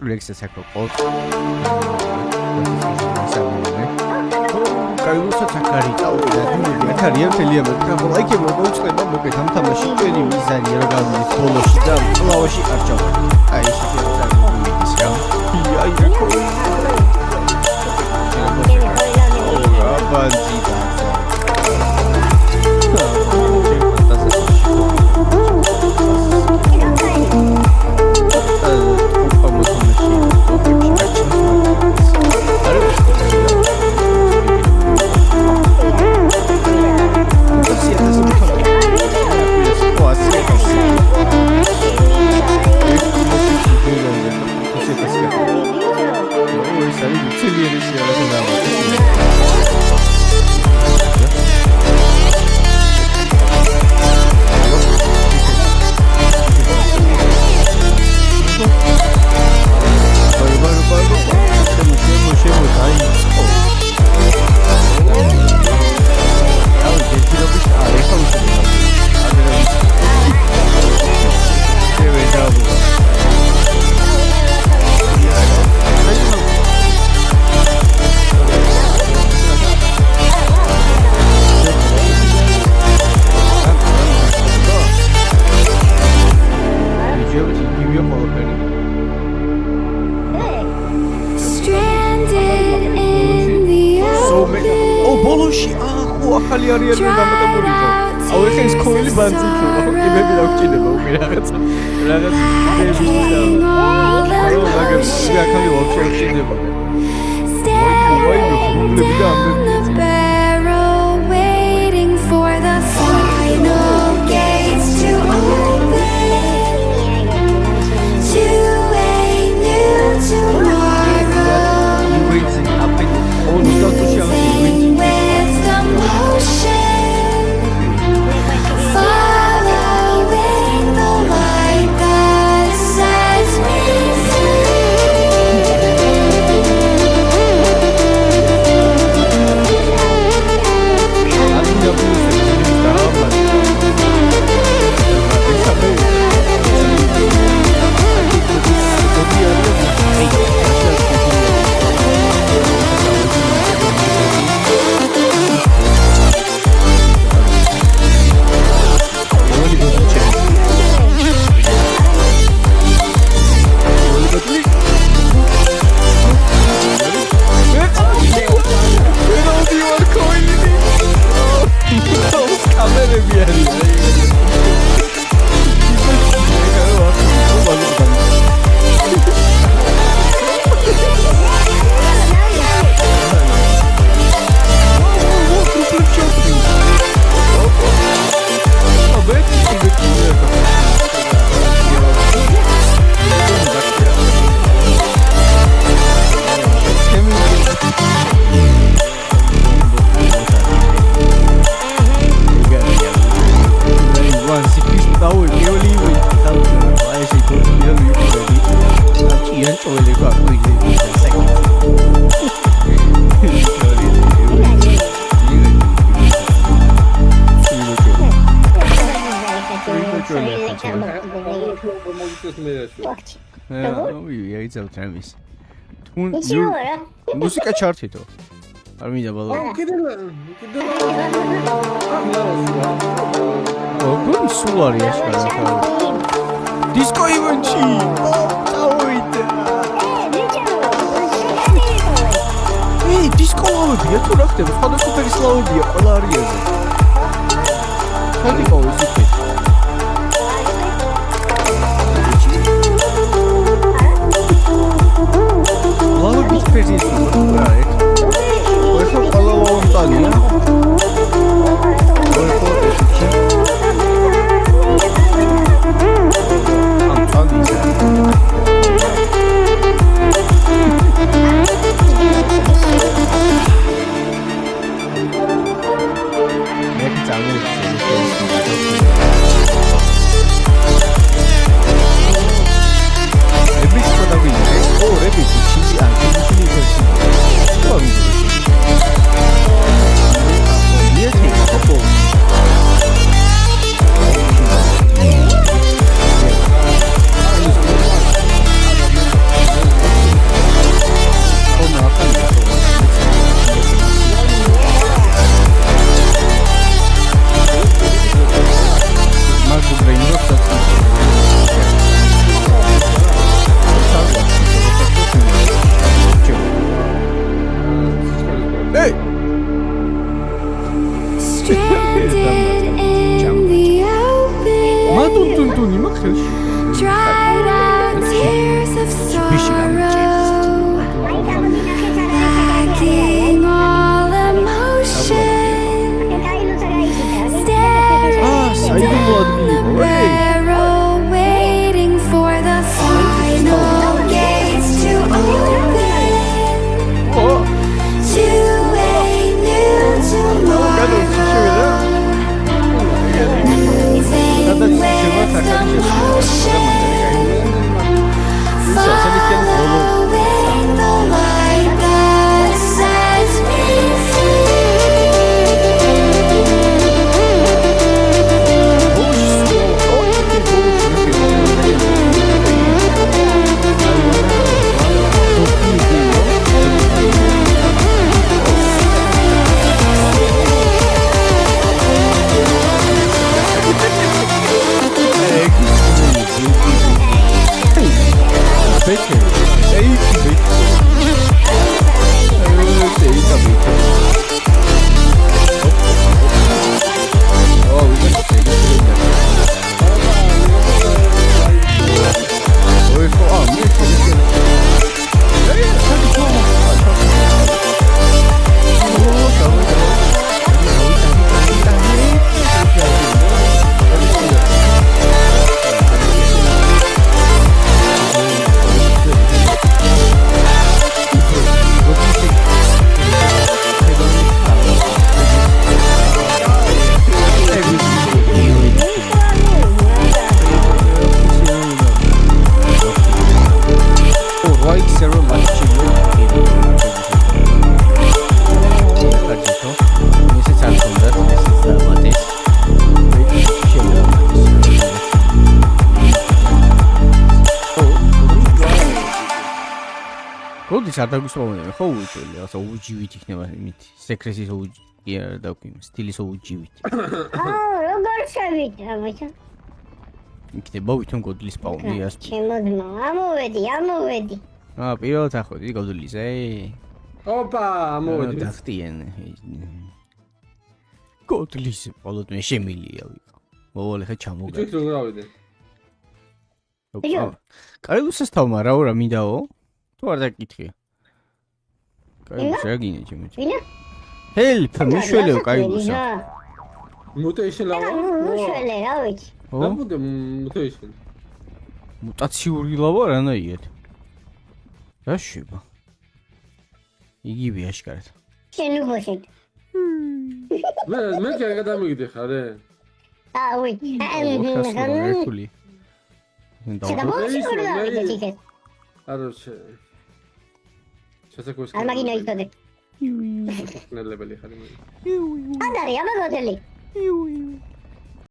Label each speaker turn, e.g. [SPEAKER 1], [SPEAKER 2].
[SPEAKER 1] რეგისტრაცია საქმე ყოლ. კაიუსაც აკარი წავიდა იმედი აკარია მთელი ამბები და ლაიქებმა მოუწყება მოკეთ ამ თამაში ჩვენი მიზანია რომ გავიდეს ბოლოში და კლავაში არ ჩავარდ. აი ეს ისე არის რა. აი რეკოი. აბანძიდა. მუსიკა ჩართითო არ მინდა ბალო როგორ სულ არის ახლა დისკო ივენტი წავიდე დისკო ლავებია თუ რა ხდება სხვადასხვა ფერის ლავებია ყველა არიაზე ხანდი ყოვის ისე ლავების ფერის რა ერთ ხო ყველა ლავამტანია Make it sound ბეთე. ეი ბეთე. არ დაგვისვამენ ხო უჭველი ასე უჯივით იქნება იმით სეკრესის უჯი არა დაგვიმ სტილის უჯივით
[SPEAKER 2] როგორ შევიდა მოიცა
[SPEAKER 1] იქნება ვითომ გოდლის პაუნდი ას
[SPEAKER 2] ჩემოდმა ამოვედი
[SPEAKER 1] პირველად ახვედი გოდლიზე
[SPEAKER 3] ოპა ამოვედი
[SPEAKER 1] დახტიან გოდლის პოლოტმე შემილია ვიყო მოვალე ხა ჩამოგა
[SPEAKER 3] ის როგორ ავიდე
[SPEAKER 1] კარლოსას თავმა რა მინდაო თუ არ დაკითხე შეგინე ჩემი. Help, მიშველეო კაიგოსა.
[SPEAKER 3] მუტეიშენ ლავა?
[SPEAKER 2] მუშველე, რა ვიცი.
[SPEAKER 3] რამოდე მუტეიშენ?
[SPEAKER 1] მუტაციური ლავა რანაირად? რა შეება? იგივე აშკარად.
[SPEAKER 2] შენ უხოშე.
[SPEAKER 3] მე კი არ გადამიგდე ხარე?
[SPEAKER 2] ვიცი.
[SPEAKER 1] ერთხული.
[SPEAKER 3] არა შესაძლოა
[SPEAKER 2] არ მაგინო იწოდე.
[SPEAKER 3] ნელებელი ხარ მე.
[SPEAKER 2] ანდარი, აბა გოდელი.